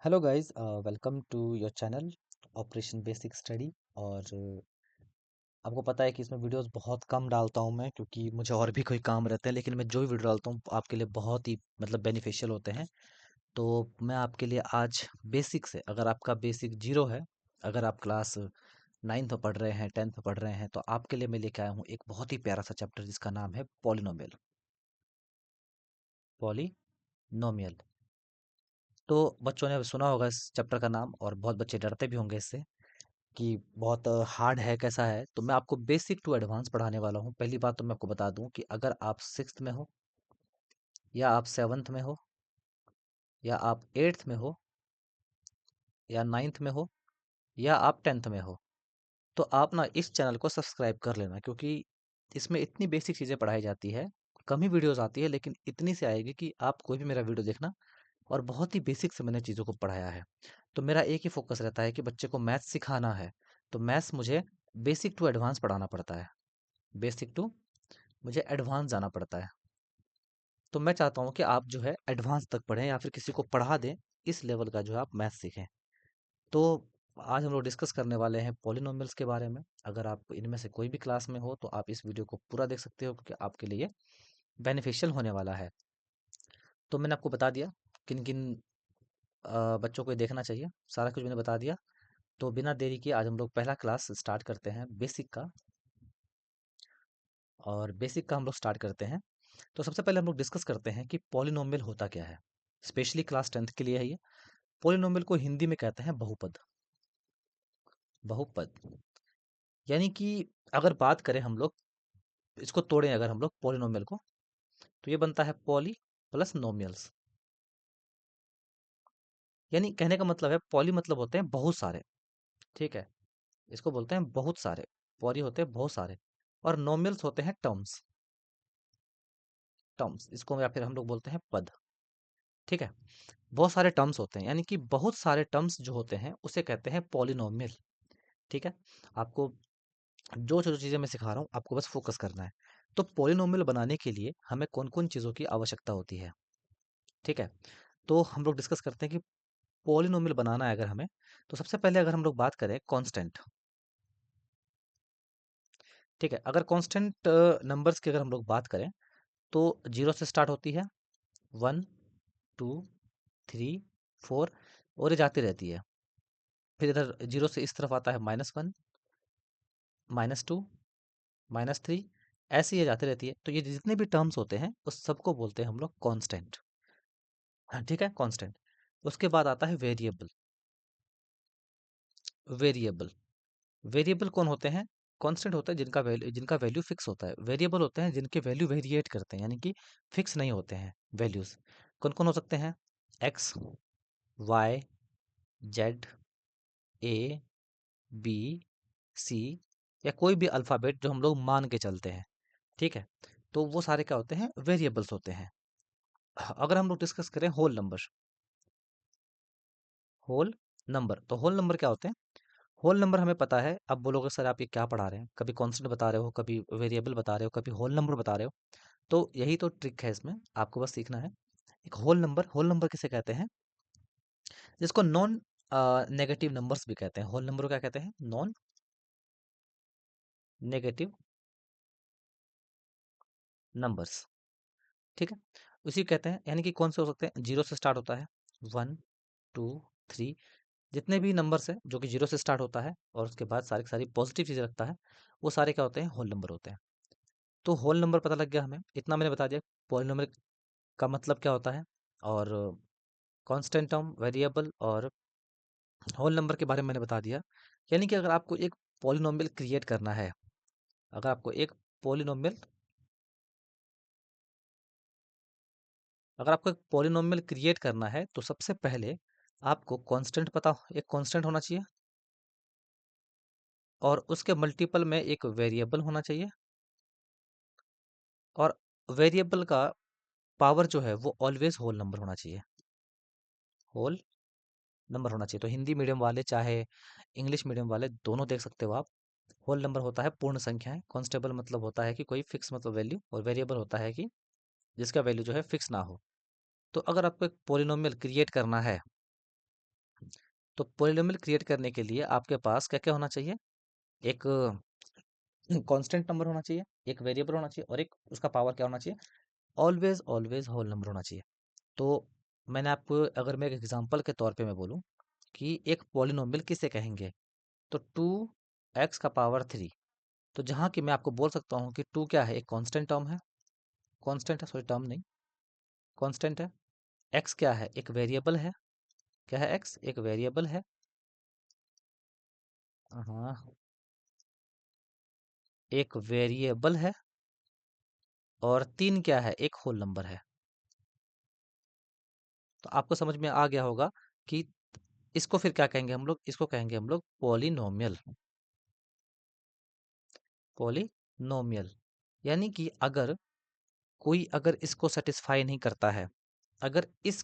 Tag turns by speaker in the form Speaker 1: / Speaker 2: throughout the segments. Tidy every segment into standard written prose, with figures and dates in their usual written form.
Speaker 1: Hello guys, welcome to your channel operation basic study. और आपको पता है कि इसमें वीडियोस बहुत कम डालता हूं मैं, क्योंकि मुझे और भी कोई काम रहते हैं। लेकिन मैं जो भी वीडियो डालता हूं आपके लिए बहुत ही बेनिफिशियल होते हैं। तो मैं आपके लिए आज बेसिक से, अगर आपका बेसिक जीरो है, अगर आप क्लास नाइन्थ में पढ़ रहे हैं, टेंथ में पढ़ रहे हैं, तो आपके लिए मैं लेके आया हूँ एक बहुत ही प्यारा सा चैप्टर जिसका नाम है पॉलिनोमियल। पॉलिनोमियल। तो बच्चों ने सुना होगा इस चैप्टर का नाम, और बहुत बच्चे डरते भी होंगे इससे कि बहुत हार्ड है, कैसा है। तो मैं आपको बेसिक टू एडवांस पढ़ाने वाला हूँ। पहली बात तो मैं आपको बता दूं कि अगर आप सिक्स्थ में हो, या आप सेवन्थ में हो, या आप एट्थ में हो, या नाइन्थ में हो, या आप टेंथ में हो, तो आप ना इस चैनल को सब्सक्राइब कर लेना, क्योंकि इसमें इतनी बेसिक चीज़ें पढ़ाई जाती है। कम ही वीडियोस आती है, लेकिन इतनी से आएगी कि आप कोई भी मेरा वीडियो देखना। और बहुत ही बेसिक से मैंने चीज़ों को पढ़ाया है। तो मेरा एक ही फोकस रहता है कि बच्चे को मैथ्स सिखाना है। तो मैथ्स मुझे बेसिक टू एडवांस पढ़ाना पड़ता है। बेसिक टू मुझे एडवांस जाना पड़ता है। तो मैं चाहता हूँ कि आप जो है एडवांस तक पढ़ें, या फिर किसी को पढ़ा दें इस लेवल का जो है आप मैथ सीखें। तो आज हम लोग डिस्कस करने वाले हैं पॉलिनोमियल्स के बारे में। अगर आप इनमें से कोई भी क्लास में हो तो आप इस वीडियो को पूरा देख सकते हो, क्योंकि आपके लिए बेनिफिशियल होने वाला है। तो मैंने आपको बता दिया किन किन बच्चों को ये देखना चाहिए, सारा कुछ मैंने बता दिया। तो बिना देरी किए आज हम लोग पहला क्लास स्टार्ट करते हैं बेसिक का। और बेसिक का हम लोग स्टार्ट करते हैं। तो सबसे पहले हम लोग डिस्कस करते हैं कि पॉलिनोमियल होता क्या है। स्पेशली क्लास टेंथ के लिए है ये। पॉलिनोमियल को हिंदी में कहते हैं बहुपद। बहुपद यानी कि अगर बात करें हम लोग, इसको तोड़ें अगर हम लोग पॉलिनोमियल को, तो ये बनता है पॉली प्लस नोमियल्स। यानी कहने का मतलब है, पॉली मतलब होते हैं बहुत सारे, ठीक है, इसको बोलते हैं बहुत सारे। पॉली होते हैं बहुत सारे, और नोमियल्स होते हैं टर्म्स। टर्म्स इसको या फिर हम लोग बोलते हैं पद, ठीक है। बहुत सारे टर्म्स होते हैं, यानी कि बहुत सारे टर्म्स जो होते हैं उसे कहते हैं पॉलिनोमियल, ठीक है। आपको जो जो चीज़ें मैं सिखा रहा हूँ आपको बस फोकस करना है। तो पॉलिनोमियल बनाने के लिए हमें कौन कौन चीज़ों की आवश्यकता होती है, ठीक है। तो हम लोग डिस्कस करते हैं कि पॉलिनोमियल बनाना है अगर हमें, तो सबसे पहले अगर हम लोग बात करें कांस्टेंट, ठीक है। अगर कांस्टेंट नंबर्स की अगर हम लोग बात करें, तो जीरो से स्टार्ट होती है, वन, टू, थ्री, फोर, और ये जाती रहती है। फिर इधर जीरो से इस तरफ आता है minus one, minus two, minus three, ऐसे ये जाती रहती है। तो ये जितने भी टर्म्स होते हैं उस सबको बोलते हैं हम लोग कांस्टेंट। हाँ, ठीक है, कांस्टेंट। उसके बाद आता है वेरिएबल। वेरिएबल वेरिएबल कौन होते हैं? कांस्टेंट होता है जिनका वैल्यू फिक्स होता है। वेरिएबल होते हैं जिनके वैल्यू वेरिएट करते हैं, यानी कि फिक्स नहीं होते हैं वैल्यूज। कौन कौन हो सकते हैं? एक्स, वाई, जेड, ए, बी, सी, या कोई भी अल्फ़ाबेट जो हम लोग मान के चलते हैं, ठीक है। तो वो सारे क्या होते हैं? वेरिएबल्स होते हैं। अगर हम लोग डिस्कस करें होल नंबर, होल नंबर, तो होल नंबर क्या होते हैं? होल नंबर हमें पता है। अब बोलोगे सर आप ये क्या पढ़ा रहे हैं, कभी कांस्टेंट बता रहे हो, कभी वेरिएबल बता रहे हो, कभी होल नंबर बता रहे हो। तो यही तो ट्रिक है इसमें, आपको बस सीखना है। एक होल नंबर किसे कहते हैं? जिसको नॉन नेगेटिव नंबर्स भी कहते हैं। होल नंबर को क्या कहते हैं? नॉन नेगेटिव नंबर्स, ठीक है। उसी को कहते हैं, यानी कि कौन से हो सकते हैं? जीरो से स्टार्ट होता है, वन, टू, थ्री, जितने भी नंबर्स हैं जो कि जीरो से स्टार्ट होता है और उसके बाद सारी की सारी पॉजिटिव चीज़ें रखता है, वो सारे क्या होते हैं? होल नंबर होते हैं। तो होल नंबर पता लग गया हमें, इतना मैंने बता दिया पॉलिनोमियल का मतलब क्या होता है, और कांस्टेंट टर्म, वेरिएबल, और होल नंबर के बारे में मैंने बता दिया। यानी कि अगर आपको एक पॉलिनोमियल क्रिएट करना है, अगर आपको एक पॉलिनोमियल अगर आपको एक पॉलिनोमियल क्रिएट करना है, तो सबसे पहले आपको कांस्टेंट पता, एक कांस्टेंट होना चाहिए, और उसके मल्टीपल में एक वेरिएबल होना चाहिए, और वेरिएबल का पावर जो है वो ऑलवेज होल नंबर होना चाहिए। होल नंबर होना चाहिए। तो हिंदी मीडियम वाले चाहे इंग्लिश मीडियम वाले दोनों देख सकते हो आप। होल नंबर होता है पूर्ण संख्याएं, कांस्टेबल मतलब होता है कि कोई फिक्स मतलब वैल्यू, और वेरिएबल होता है कि जिसका वैल्यू जो है फिक्स ना हो। तो अगर आपको एक पॉलिनोमियल क्रिएट करना है, तो पॉलिनोमियल क्रिएट करने के लिए आपके पास क्या क्या होना चाहिए? एक कांस्टेंट नंबर होना चाहिए, एक वेरिएबल होना चाहिए, और एक उसका पावर क्या होना चाहिए? ऑलवेज ऑलवेज होल नंबर होना चाहिए। तो मैंने आपको, अगर मैं एक एग्जांपल के तौर पे मैं बोलूं कि एक पॉलिनोमियल किसे कहेंगे, तो 2x⁻³ तो जहाँ की मैं आपको बोल सकता हूँ कि 2 क्या है, एक कांस्टेंट टर्म है, कांस्टेंट है, सॉरी टर्म नहीं, कांस्टेंट है। x क्या है, एक वेरिएबल है। क्या है x? एक वेरिएबल है। हाँ, एक वेरिएबल है। और 3 क्या है, एक होल नंबर है। तो आपको समझ में आ गया होगा कि इसको फिर क्या कहेंगे हम लोग? इसको कहेंगे हम लोग पॉलिनोमियल। पॉलिनोमियल यानी कि अगर कोई अगर इसको सेटिस्फाई नहीं करता है, अगर इस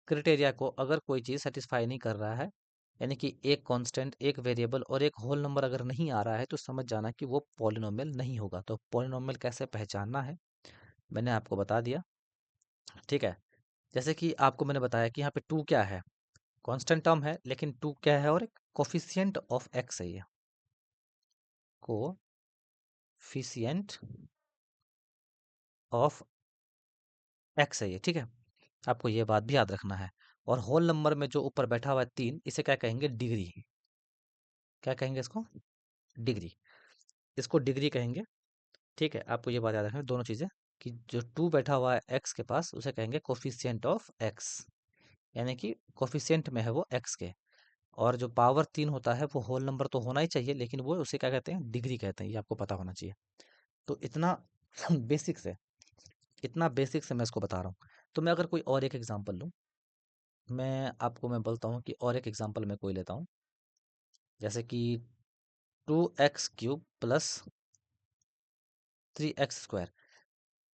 Speaker 1: क्राइटेरिया को अगर कोई चीज़ सेटिस्फाई नहीं कर रहा है, यानी कि एक कांस्टेंट, एक वेरिएबल और एक होल नंबर अगर नहीं आ रहा है, तो समझ जाना कि वो पॉलिनोमियल नहीं होगा। तो पॉलिनोमियल कैसे पहचानना है, मैंने आपको बता दिया। ठीक है, जैसे कि आपको मैंने बताया कि यहाँ पे 2 क्या है, कांस्टेंट टर्म है, लेकिन 2 क्या है, और एक कोफिशिएंट ऑफ एक्स है, ये कोफिशिएंट ऑफ एक्स है ये। ठीक है, आपको ये बात भी याद रखना है। और होल नंबर में जो ऊपर बैठा हुआ है 3, इसे क्या कहेंगे? डिग्री। क्या कहेंगे इसको? डिग्री। इसको डिग्री कहेंगे। ठीक है, आपको ये बात याद रखना है, दोनों चीज़ें, कि जो 2 बैठा हुआ है एक्स के पास, उसे कहेंगे कोफिशिएंट ऑफ एक्स, यानी कि कोफिशिएंट में है वो एक्स के। और जो पावर 3 होता है, वो होल नंबर तो होना ही चाहिए, लेकिन वो उसे क्या कहते हैं? डिग्री कहते हैं। ये आपको पता होना चाहिए। तो इतना बेसिक से, इतना बेसिक से मैं इसको बता रहा हूँ। तो मैं अगर कोई और एक एग्जांपल लूँ, मैं बोलता हूँ कि और एक एग्जांपल मैं कोई लेता हूँ, जैसे कि 2x³ + 3x²।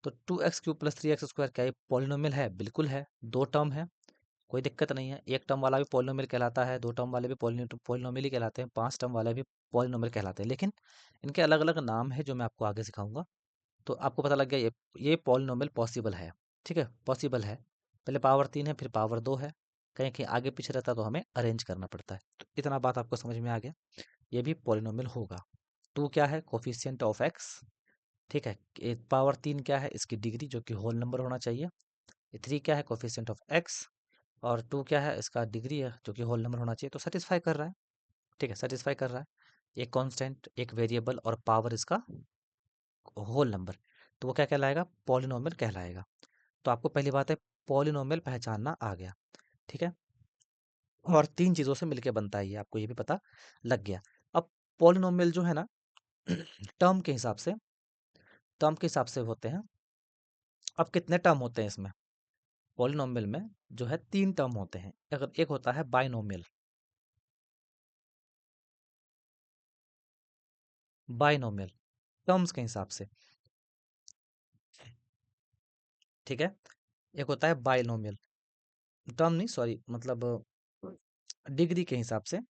Speaker 1: तो 2x³ + 3x² क्या ये पॉलिनोमियल है? बिल्कुल है। दो टर्म है, कोई दिक्कत नहीं है। एक टर्म वाला भी पॉलिनोमियल कहलाता है, दो टर्म वाले भी पॉलिनोमियल ही कहलाते हैं, पांच टर्म वाले भी पॉलिनोमियल कहलाते हैं, लेकिन इनके अलग अलग नाम है जो मैं आपको आगे सिखाऊंगा। तो आपको पता लग गया ये पॉलिनोमियल पॉसिबल है। ठीक है, पॉसिबल है। पहले पावर 3 है, फिर पावर 2 है, कहीं कहीं आगे पीछे रहता है तो हमें अरेंज करना पड़ता है। तो इतना बात आपको समझ में आ गया, ये भी पॉलिनोमियल होगा। 2 क्या है? Coefficient of x. ठीक है, पावर 3 क्या है? इसकी डिग्री, जो कि होल नंबर होना चाहिए। 3 क्या है? Coefficient of x. और 2 क्या है? इसका डिग्री है, जो कि होल नंबर होना चाहिए। तो सेटिस्फाई कर रहा है। ठीक है, सेटिस्फाई कर रहा है। एक कांस्टेंट, एक वेरिएबल और पावर इसका होल नंबर, तो वो क्या कहलाएगा? पॉलिनोमियल कहलाएगा। तो आपको पहली बात है, पॉलिनोमियल पहचानना आ गया। ठीक है, और तीन चीज़ों से मिलके बनता है, ये आपको ये भी पता लग गया। अब पॉलिनोमियल जो है ना, टर्म के हिसाब से, टर्म के हिसाब से होते हैं। अब कितने टर्म होते हैं इसमें? पॉलिनोमियल में जो है 3 टर्म होते हैं। अगर एक होता है बाइनोमियल, बाइनोमियल टर्म्स के हिसाब से। ठीक है, एक होता है बाइनोमियल, टर्म नहीं, सॉरी, मतलब डिग्री के हिसाब से,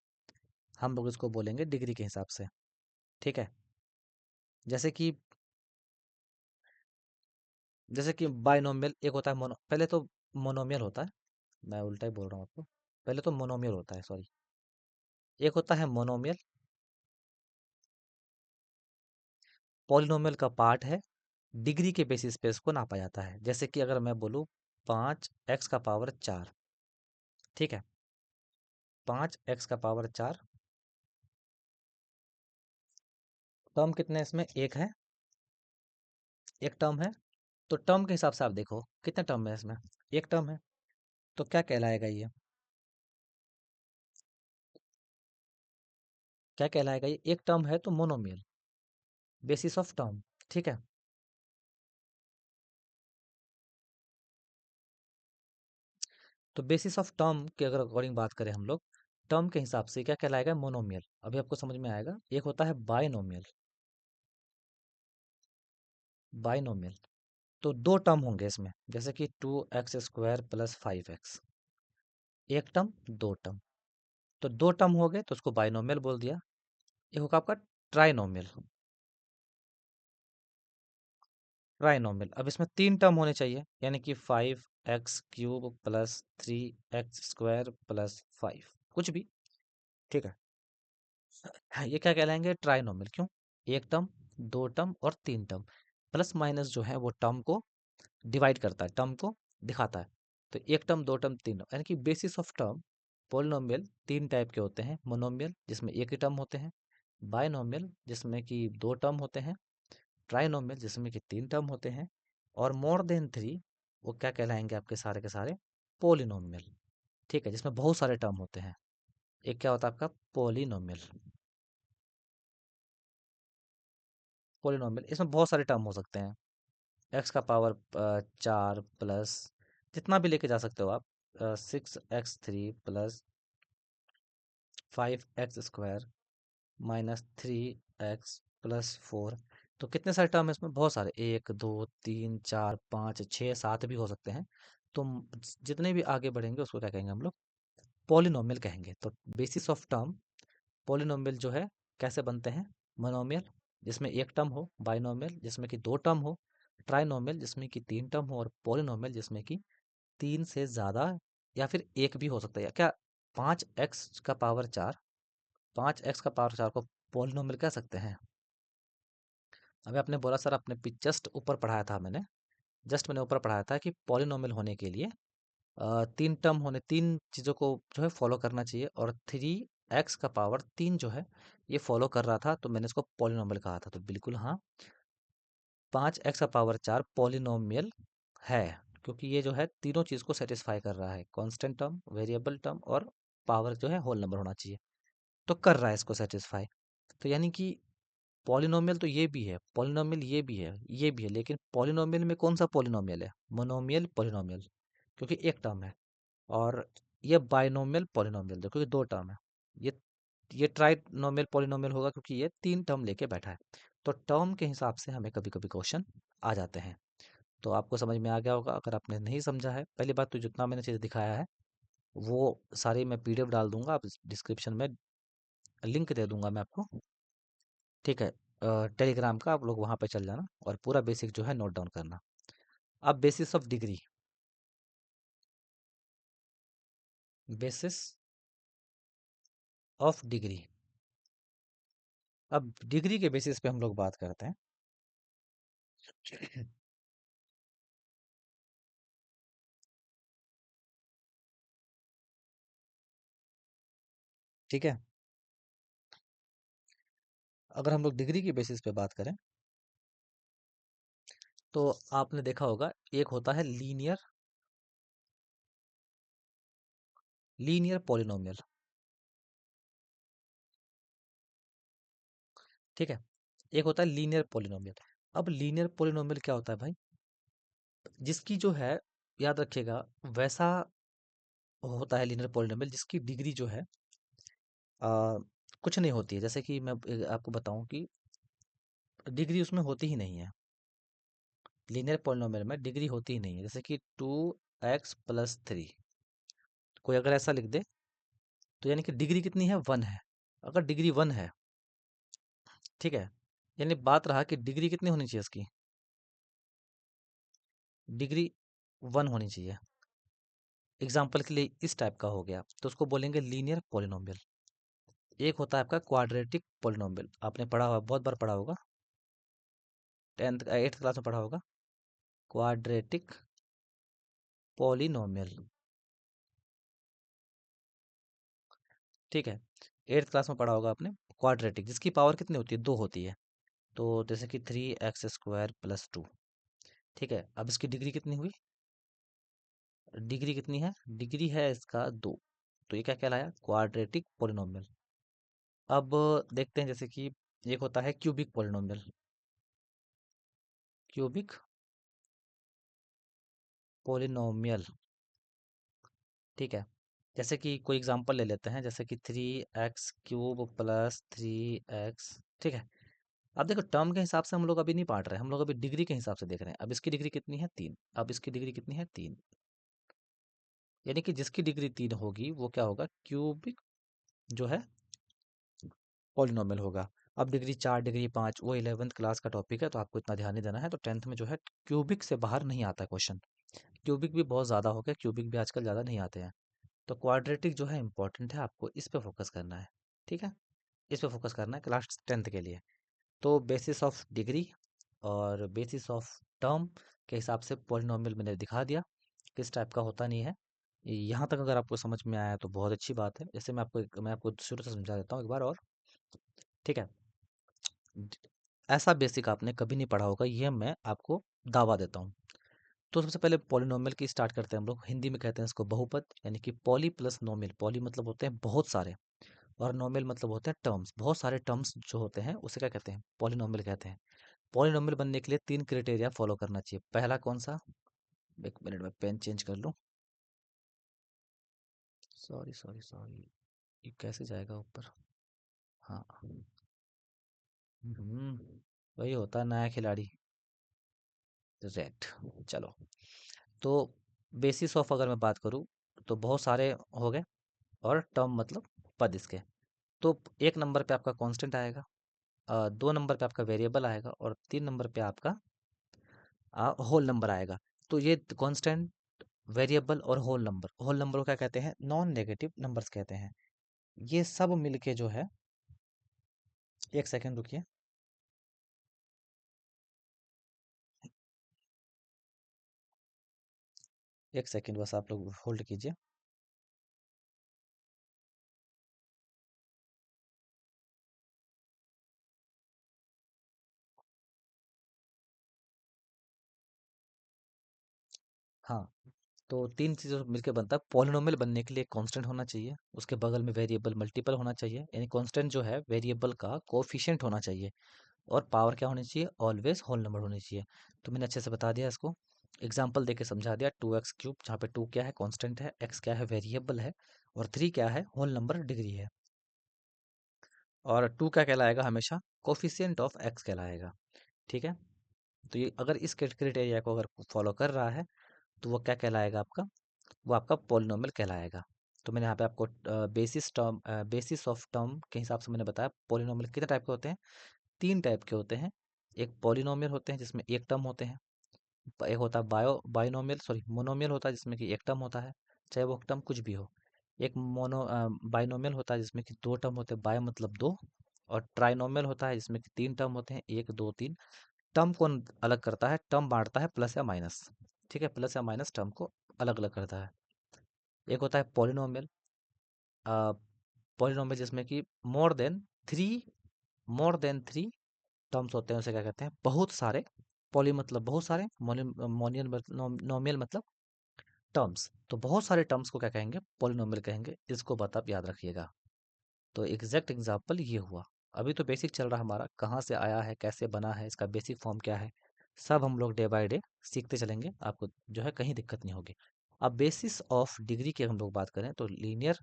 Speaker 1: हम लोग इसको बोलेंगे डिग्री के हिसाब से। ठीक है, जैसे कि बाइनोमियल एक होता है मोनो, पहले तो मोनोमियल होता है, मैं उल्टा ही बोल रहा हूँ आपको। पहले तो मोनोमियल होता है, सॉरी। एक होता है मोनोमियल, पॉलिनोमियल का पार्ट है, डिग्री के बेसिस पे इसको नापा जाता है। जैसे कि अगर मैं बोलूँ 5x⁴, ठीक है, 5x⁴, टर्म कितने इसमें? एक है, एक टर्म है। तो टर्म के हिसाब से आप देखो कितने टर्म है इसमें? एक टर्म है। तो क्या कहलाएगा ये? क्या कहलाएगा ये? एक टर्म है तो मोनोमियल, बेसिस ऑफ टर्म। ठीक है, तो बेसिस ऑफ टर्म के अगर अकॉर्डिंग बात करें हम लोग, टर्म के हिसाब से क्या कहलाएगा? मोनोमियल। अभी आपको समझ में आएगा। एक होता है बाइनोमियल, बाइनोमियल तो दो टर्म होंगे इसमें, जैसे कि 2x² + 5x, एक टर्म, दो टर्म। तो दो टर्म हो गए तो उसको बाइनोमियल बोल दिया। एक होगा आपका ट्राइनोमियल, ट्राइनोमियल। अब इसमें तीन टर्म होने चाहिए, यानी कि 5x³ + 3x² + 5, कुछ भी, ठीक है। हाँ, ये क्या कहलाएंगे? ट्राइनोमियल। क्यों? एक टर्म, दो टर्म और तीन टर्म। प्लस माइनस जो है वो टर्म को डिवाइड करता है, टर्म को दिखाता है। तो एक टर्म, दो टर्म, तीन टर्म, यानी कि बेसिस ऑफ टर्म पोलिनोमियल तीन टाइप के होते हैं। मोनोमियल जिसमें एक ही टर्म होते हैं, बाइनोमियल जिसमें कि दो टर्म होते हैं, ट्राइनोमियल जिसमें कि तीन टर्म होते हैं, और मोर देन थ्री वो क्या कहलाएंगे आपके सारे के सारे? पोलिनोमियल। ठीक है, जिसमें बहुत सारे टर्म होते हैं। एक क्या होता है आपका? पोलिनोमियल। पोलिनोमियल इसमें बहुत सारे टर्म हो सकते हैं। एक्स का पावर 4 प्लस जितना भी लेके जा सकते हो आप। 6x3 + 5x² -3x + 4। तो कितने सारे टर्म है इसमें? बहुत सारे, एक दो तीन चार पाँच छः सात भी हो सकते हैं। तो जितने भी आगे बढ़ेंगे उसको क्या कहेंगे हम लोग? पॉलिनोमियल कहेंगे। तो बेसिस ऑफ टर्म पॉलिनोमियल जो है कैसे बनते हैं? मोनोमियल जिसमें एक टर्म हो, बाइनोमियल जिसमें कि दो टर्म हो, ट्राइनोमियल जिसमें कि तीन टर्म हो, और पॉलिनोमियल जिसमें कि तीन से ज़्यादा या फिर एक भी हो सकता है। क्या 5x⁴, 5x⁴ को पॉलिनोमियल कह सकते हैं? अभी आपने बोला सर, आपने जस्ट ऊपर पढ़ाया था, मैंने ऊपर पढ़ाया था कि पॉलिनोमियल होने के लिए तीन टर्म होने, तीन चीज़ों को जो है फॉलो करना चाहिए, और 3x⁻³ जो है ये फॉलो कर रहा था, तो मैंने इसको पॉलिनोमियल कहा था। तो बिल्कुल हाँ, 5x⁴ पॉलिनोमियल है, क्योंकि ये जो है तीनों चीज़ को सेटिस्फाई कर रहा है। कांस्टेंट टर्म, वेरिएबल टर्म और पावर जो है होल नंबर होना चाहिए, तो कर रहा है इसको सेटिस्फाई। तो यानी कि पॉलिनोमियल तो ये भी है, पॉलिनोमियल ये भी है, ये भी है, लेकिन पॉलिनोमियल में कौन सा पॉलिनोमियल है? मोनोमियल पॉलिनोमियल, क्योंकि एक टर्म है। और ये बाइनोमियल पॉलिनोमियल देखो, ये दो टर्म है। ये ये ट्राइनोमियल पॉलिनोमियल होगा, क्योंकि ये तीन टर्म लेके बैठा है। तो टर्म के हिसाब से हमें कभी कभी क्वेश्चन आ जाते हैं। तो आपको समझ में आ गया होगा। अगर आपने नहीं समझा है, पहली बात तो जितना मैंने चीज़ दिखाया है वो सारी मैं पीडीएफ डाल दूंगा, आप डिस्क्रिप्शन में लिंक दे दूंगा मैं आपको। ठीक है, टेलीग्राम का, आप लोग वहाँ पे चल जाना और पूरा बेसिक जो है नोट डाउन करना। अब basis of degree, basis of degree, अब डिग्री के बेसिस पे हम लोग बात करते हैं। ठीक है, अगर हम लोग डिग्री की बेसिस पे बात करें, तो आपने देखा होगा एक होता है लीनियर पॉलिनोमियल। ठीक है, एक होता है लीनियर पॉलिनोमियल। अब लीनियर पॉलिनोमियल क्या होता है भाई? जिसकी जो है, याद रखिएगा, वैसा होता है लीनियर पॉलिनोमियल जिसकी डिग्री जो है आ, कुछ नहीं होती है। जैसे कि मैं आपको बताऊं कि डिग्री उसमें होती ही नहीं है। लीनियर पॉलिनोमियल में डिग्री होती ही नहीं है। जैसे कि 2x + 3, कोई अगर ऐसा लिख दे, तो यानी कि डिग्री कितनी है? 1 है। अगर डिग्री 1 है, ठीक है, यानी बात रहा कि डिग्री कितनी होनी चाहिए इसकी? डिग्री 1 होनी चाहिए। एग्जाम्पल के लिए इस टाइप का हो गया, तो उसको बोलेंगे लीनियर पॉलिनोमियल। एक होता है आपका क्वाड्रेटिक पॉलिनोमियल, आपने पढ़ा होगा, बहुत बार पढ़ा होगा, 8th क्लास में पढ़ा होगा, क्वाड्रेटिक पॉलिनोमियल। ठीक है, 8th क्लास में पढ़ा होगा आपने, क्वाड्रेटिक जिसकी पावर कितनी होती है? 2 होती है। तो जैसे कि 3x² + 2। ठीक है, अब इसकी डिग्री कितनी हुई? डिग्री कितनी है? डिग्री है इसका 2। तो ये क्या कहलाया? Quadratic polynomial. अब देखते हैं, जैसे कि एक होता है क्यूबिक पॉलिनोमियल। क्यूबिक पॉलिनोमियल, ठीक है, जैसे कि कोई एग्जांपल ले लेते हैं, जैसे कि 3x³ + 3x। ठीक है, अब देखो टर्म के हिसाब से हम लोग अभी नहीं पढ़ रहे हैं, हम लोग अभी डिग्री के हिसाब से देख रहे हैं। अब इसकी डिग्री कितनी है? 3। अब इसकी डिग्री कितनी है? 3। यानी कि जिसकी डिग्री 3 होगी वो क्या होगा? क्यूबिक जो है पॉलिनोमियल होगा। अब डिग्री 4, डिग्री 5, वो 11th क्लास का टॉपिक है, तो आपको इतना ध्यान नहीं देना है। तो 10th में जो है क्यूबिक से बाहर नहीं आता क्वेश्चन। क्यूबिक भी बहुत ज़्यादा हो गया, क्यूबिक भी आजकल ज़्यादा नहीं आते हैं। तो क्वाड्रेटिक जो है इंपॉर्टेंट है, आपको इस पे फोकस करना है। ठीक है, इस पे फोकस करना है क्लास 10th के लिए। तो बेसिस ऑफ डिग्री और बेसिस ऑफ टर्म के हिसाब से पॉलिनॉमियल मैंने दिखा दिया किस टाइप का होता नहीं है। यहाँ तक अगर आपको समझ में आया तो बहुत अच्छी बात है। जैसे मैं आपको शुरू से समझा देता हूँ एक बार और। ठीक है, ऐसा बेसिक आपने कभी नहीं पढ़ा होगा, ये मैं आपको दावा देता हूँ। तो सबसे पहले पॉलिनोमियल की स्टार्ट करते हैं हम लोग। हिंदी में कहते हैं इसको बहुपद, यानी कि पॉली प्लस नोमियल। पॉली मतलब होते हैं बहुत सारे, और नोमियल मतलब होते हैं टर्म्स। बहुत सारे टर्म्स जो होते हैं उसे क्या कहते हैं? पॉलिनोमियल कहते हैं। पॉलिनोमियल बनने के लिए 3 क्राइटेरिया फॉलो करना चाहिए। पहला कौन सा? एक मिनट में पेन चेंज कर लूँ। सॉरी सॉरी सॉरी, ये कैसे जाएगा ऊपर? हाँ, वही होता है नया खिलाड़ी। रेड। चलो, तो बेसिस ऑफ अगर मैं बात करूँ तो बहुत सारे हो गए, और टर्म मतलब पद इसके। तो एक नंबर पे आपका कांस्टेंट आएगा, दो नंबर पे आपका वेरिएबल आएगा, और तीन नंबर पे आपका होल नंबर आएगा। तो ये कांस्टेंट, वेरिएबल और होल नंबर को क्या कहते हैं? नॉन नेगेटिव नंबर्स कहते हैं। ये सब मिलके जो है, एक सेकंड रुकिए। एक सेकंड बस आप लोग होल्ड कीजिए। हाँ, तो तीन चीज़ों से मिलकर बनता है पॉलिनोमियल। बनने के लिए कांस्टेंट होना चाहिए, उसके बगल में वेरिएबल मल्टीपल होना चाहिए, यानी कांस्टेंट जो है वेरिएबल का कोफिशिएंट होना चाहिए, और पावर क्या होनी चाहिए? ऑलवेज होल नंबर होनी चाहिए। तो मैंने अच्छे से बता दिया इसको, एग्जाम्पल देके समझा दिया। 2x³ जहाँ पे 2 क्या है? कांस्टेंट है, x क्या है? वेरिएबल है, और 3 क्या है? होल नंबर डिग्री है। और 2 क्या कहलाएगा? हमेशा कोफिशिएंट ऑफ x कहलाएगा। ठीक है, तो ये अगर इस क्राइटेरिया को अगर फॉलो कर रहा है तो वो क्या कहलाएगा आपका? वो आपका पॉलिनोमियल कहलाएगा। तो मैंने यहाँ पे आपको बेसिस ऑफ टर्म के हिसाब से मैंने बताया पॉलिनोमियल कितने टाइप के होते हैं। 3 टाइप के होते हैं। एक पॉलिनोमियल होते हैं जिसमें एक टर्म होते हैं, एक होता है बाइनोमियल, सॉरी मोनोमियल होता है जिसमें कि एक टर्म होता है, चाहे वो टर्म कुछ भी हो। एक बाइनोमियल होता है जिसमें कि दो टर्म होते हैं, बाय मतलब दो। और ट्राइनोमियल होता है जिसमें कि तीन टर्म होते हैं, एक दो तीन। टर्म को अलग करता है, टर्म बांटता है प्लस या माइनस। ठीक है, प्लस या माइनस टर्म को अलग अलग करता है। एक होता है पॉलिनोमियल, पॉलिनोमियल जिसमें कि three more than three terms होते हैं, उसे क्या कहते हैं? बहुत सारे। पॉली मतलब बहुत सारे, मोनियल नोमियल मतलब टर्म्स। तो बहुत सारे टर्म्स को क्या कहेंगे? पॉलिनोमियल कहेंगे। इसको बात आप याद रखिएगा। तो एग्जैक्ट एग्जाम्पल ये हुआ। अभी तो बेसिक चल रहा हमारा, कहाँ से आया है, कैसे बना है, इसका बेसिक फॉर्म क्या है, सब हम लोग डे बाय डे सीखते चलेंगे। आपको जो है कहीं दिक्कत नहीं होगी। अब बेसिस ऑफ डिग्री की हम लोग बात करें तो लीनियर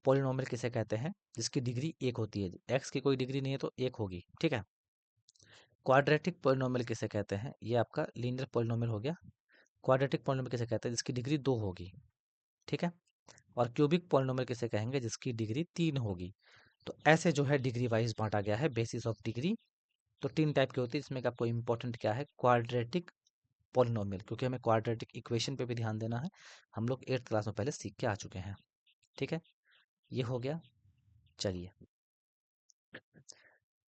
Speaker 1: पॉलिनोमियल किसे कहते हैं? जिसकी डिग्री एक होती है। एक्स की कोई डिग्री नहीं है तो एक होगी। ठीक है, क्वाड्रेटिक पॉलिनोमियल किसे कहते हैं? ये आपका लीनियर पॉलिनोमियल हो गया। क्वाड्रेटिक पॉलिनोमियल किसे कहते हैं? जिसकी डिग्री दो होगी। ठीक है, और क्यूबिक पॉलिनोमियल किसे कहेंगे? जिसकी डिग्री तीन होगी। तो ऐसे जो है डिग्री वाइज बांटा गया है बेसिस ऑफ डिग्री। तो तीन टाइप की होती है, इसमें कि आपको इंपॉर्टेंट क्या है? क्वाड्रेटिक पॉलिनोमियल, क्योंकि हमें क्वाड्रेटिक इक्वेशन पे भी ध्यान देना है। हम लोग 8th क्लास में पहले सीख के आ चुके हैं। ठीक है, ये हो गया। चलिए,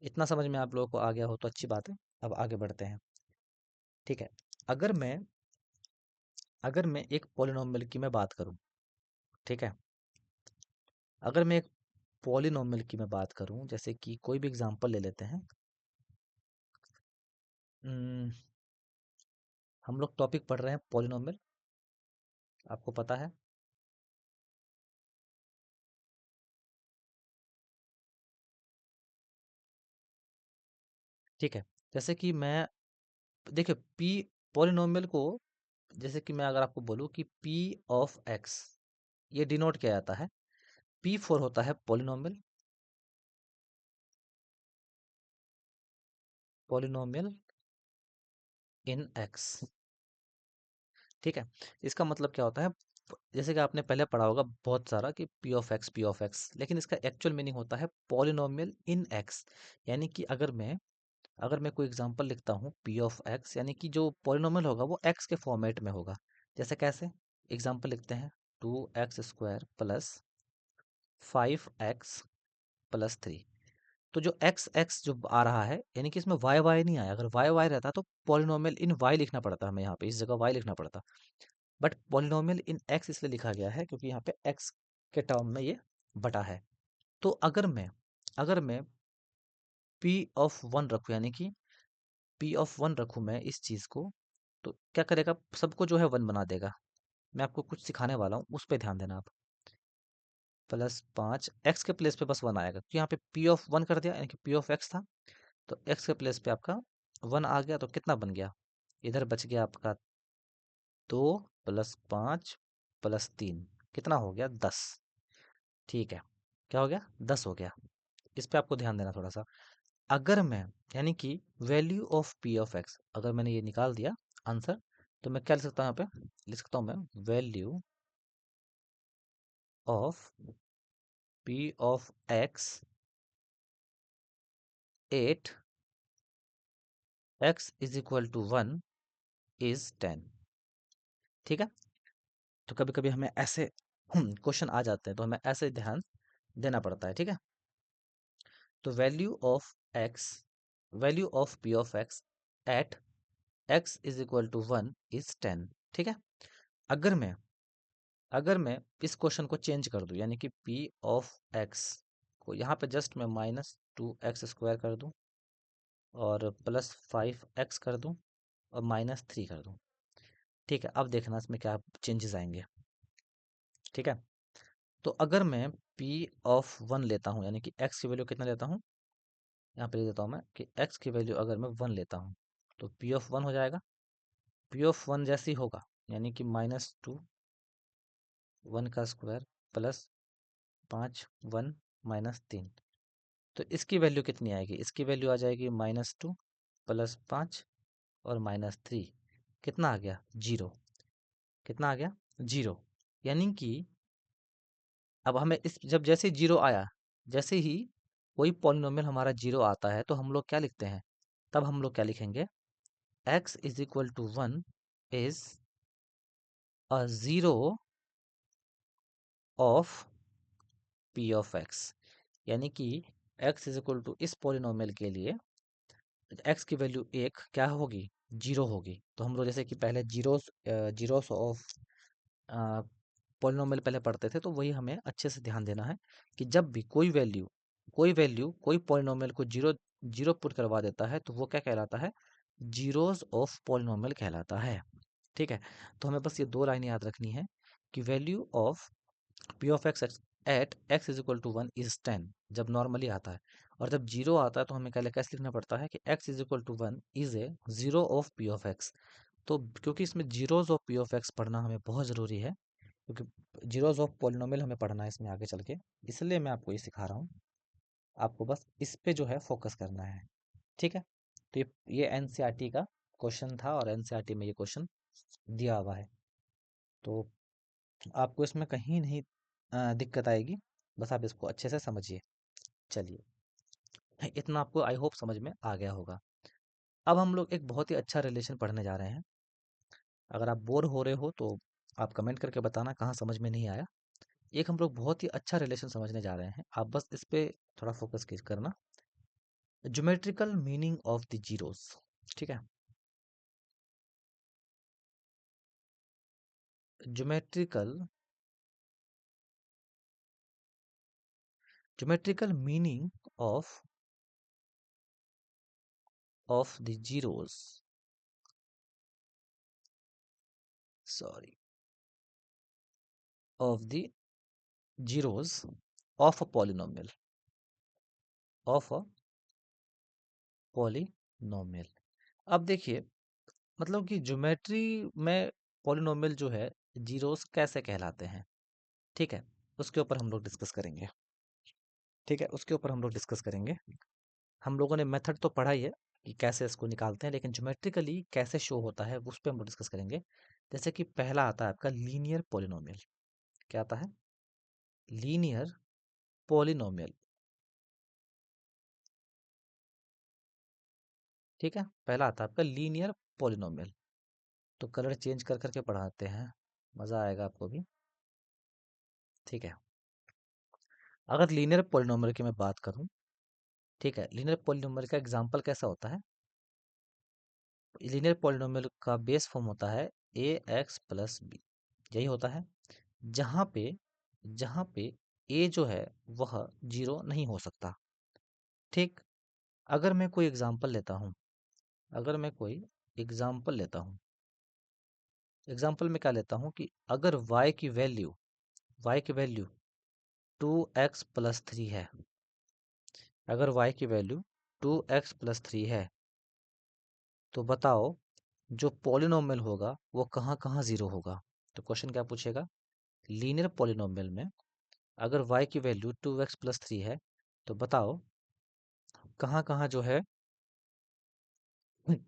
Speaker 1: इतना समझ में आप लोगों को आ गया हो तो अच्छी बात है। अब आगे बढ़ते हैं। ठीक है, अगर मैं अगर मैं एक पॉलिनोमियल की मैं बात करूं, ठीक है, अगर मैं एक पॉलिनोमियल की मैं बात करूं, जैसे कि कोई भी एग्जांपल ले लेते हैं। उम्म, हम लोग टॉपिक पढ़ रहे हैं पॉलिनोमियल, आपको पता है। ठीक है, जैसे कि मैं, देखिए पी पॉलिनोमियल को, जैसे कि मैं अगर आपको बोलूं कि पी ऑफ एक्स, ये डिनोट किया जाता है, पी फॉर होता है पॉलिनोमियल, पॉलिनोमियल इन एक्स। ठीक है, इसका मतलब क्या होता है? जैसे कि आपने पहले पढ़ा होगा बहुत सारा कि पी ऑफ एक्स, लेकिन इसका एक्चुअल मीनिंग होता है पॉलिनोमियल इन एक्स। यानी कि अगर मैं कोई एग्जांपल लिखता हूँ पी ऑफ एक्स, यानी कि जो पॉलिनोमियल होगा वो एक्स के फॉर्मेट में होगा। जैसे कैसे? एग्जांपल लिखते हैं, 2x² plus 5x plus three. तो जो एक्स एक्स जो आ रहा है, यानी कि इसमें वाई वाई नहीं आया। अगर वाई वाई रहता तो पॉलिनोमियल इन वाई लिखना पड़ता हमें, यहाँ पे इस जगह वाई लिखना पड़ता। बट पॉलिनोमियल इन एक्स इसलिए लिखा गया है क्योंकि यहाँ पे एक्स के टर्म में ये बटा है। तो अगर मैं पी ऑफ वन रखूँ, यानी कि पी ऑफ वन रखूँ मैं इस चीज़ को, तो क्या करेगा, सबको जो है वन बना देगा। मैं आपको कुछ सिखाने वाला हूँ, उस पर ध्यान देना आप। प्लस पाँच एक्स के प्लेस पे बस वन आएगा, तो यहाँ पे पी ऑफ वन कर दिया, यानी कि पी ऑफ एक्स था, तो एक्स के प्लेस पे आपका वन आ गया, तो कितना बन गया, इधर बच गया आपका दो प्लस पाँच प्लस तीन, कितना हो गया, 10। ठीक है, क्या हो गया, 10 हो गया। इस पे आपको ध्यान देना थोड़ा सा। अगर मैं, यानी कि value of P of x, अगर मैंने ये निकाल दिया आंसर, तो मैं क्या लिख सकता हूँ, यहाँ पे लिख सकता हूँ मैं value of P of X at X is equal to one is 10। ठीक है, तो कभी कभी हमें ऐसे क्वेश्चन आ जाते हैं, तो हमें ऐसे ध्यान देना पड़ता है। ठीक है, तो value of P of X at X is equal to one is 10। ठीक है, अगर मैं अगर मैं इस क्वेश्चन को चेंज कर दूं, यानी कि पी ऑफ एक्स को यहाँ पे जस्ट मैं माइनस टू एक्स स्क्वायर कर दूं और प्लस फाइव एक्स कर दूं और माइनस थ्री कर दूं। ठीक है, अब देखना इसमें क्या चेंजेस आएंगे। ठीक है, तो अगर मैं पी ऑफ वन लेता हूँ, यानी कि एक्स की वैल्यू कितना लेता हूँ, यहाँ पे लिख देता हूँ मैं कि एक्स की वैल्यू अगर मैं वन लेता हूँ, तो पी ऑफ वन हो जाएगा। पी ऑफ वन जैसी होगा, यानी कि माइनस टू वन का स्क्वायर प्लस पाँच वन माइनस तीन, तो इसकी वैल्यू कितनी आएगी, इसकी वैल्यू आ जाएगी माइनस टू प्लस पाँच और माइनस थ्री, कितना आ गया, जीरो। कितना आ गया, जीरो। यानी कि अब हमें इस, जब जैसे जीरो आया, जैसे ही कोई पॉलिनोमियल हमारा जीरो आता है, तो हम लोग क्या लिखते हैं, तब हम लोग क्या लिखेंगे, x is equal to one is a zero of P of X. यानी कि x इज इक्वल टू इस पॉलिनोमियल के लिए x की वैल्यू एक क्या होगी, जीरो होगी। तो हम लोग जैसे कि पहले जीरोस ऑफ पॉलिनोमियल पहले पढ़ते थे, तो वही हमें अच्छे से ध्यान देना है कि जब भी कोई पॉलिनोमियल को जीरो जीरो पुट करवा देता है, तो वो क्या कहलाता है, जीरोस ऑफ पॉलिनोमियल कहलाता है। ठीक है, तो हमें बस ये दो लाइन याद रखनी है कि value of P of X at X is equal to one is 10 जब नॉर्मली आता है, और जब जीरो आता है तो हमें कैसे लिखना पड़ता है कि X is equal to one is a zero of P of X. तो क्योंकि इसमें zeros of P of X पढ़ना हमें बहुत ज़रूरी है, क्योंकि जीरोज ऑफ पॉलिनोमियल हमें पढ़ना है इसमें आगे चल के, इसलिए मैं आपको ये सिखा रहा हूँ। आपको बस इस पे जो है फोकस करना है। ठीक है, तो ये एनसीईआरटी का क्वेश्चन था और एनसीईआरटी में ये क्वेश्चन दिया हुआ है, तो आपको इसमें कहीं नहीं दिक्कत आएगी, बस आप इसको अच्छे से समझिए। चलिए, इतना आपको आई होप समझ में आ गया होगा। अब हम लोग एक बहुत ही अच्छा रिलेशन पढ़ने जा रहे हैं। अगर आप बोर हो रहे हो तो आप कमेंट करके बताना कहाँ समझ में नहीं आया। एक हम लोग बहुत ही अच्छा रिलेशन समझने जा रहे हैं, आप बस इस पे थोड़ा फोकस करना। Geometrical meaning of the zeros. ठीक है, geometrical geometrical meaning of the zeros, sorry, of the zeros of a polynomial, of a polynomial. अब देखिए, मतलब कि ज्योमेट्री में पॉलिनोमियल जो है, जीरोस कैसे कहलाते हैं, ठीक है, उसके ऊपर हम लोग डिस्कस करेंगे। ठीक है, उसके ऊपर हम लोग डिस्कस करेंगे। हम लोगों ने मेथड तो पढ़ा ही है कि कैसे इसको निकालते हैं, लेकिन ज्योमेट्रिकली कैसे शो होता है उस पर हम लोग डिस्कस करेंगे। जैसे कि पहला आता है आपका लीनियर पॉलिनोमियल। क्या आता है, लीनियर पॉलिनोमियल। ठीक है, पहला आता है आपका लीनियर पॉलिनोमियल। तो कलर चेंज कर करके पढ़ाते हैं, मज़ा आएगा आपको भी। ठीक है, अगर लीनियर पॉलिनोमियल की मैं बात करूं, ठीक है, लीनियर पॉलिनोमियल का एग्जांपल कैसा होता है? लीनियर पॉलिनोमियल का बेस फॉर्म होता है ए एक्स प्लस बी, यही होता है। जहाँ पे जहाँ पे ए जो है वह जीरो नहीं हो सकता। ठीक, अगर मैं कोई एग्जांपल लेता हूँ, अगर मैं कोई एग्जांपल लेता हूँ, एग्जांपल में क्या लेता हूँ कि अगर y की वैल्यू 2x+3 है, अगर y की वैल्यू 2x+3 है, तो बताओ जो पॉलिनोमियल होगा वो कहाँ कहाँ जीरो होगा? तो क्वेश्चन क्या पूछेगा? लीनियर पॉलिनोमियल में अगर y की वैल्यू 2x+3 है, तो बताओ कहाँ कहाँ जो है,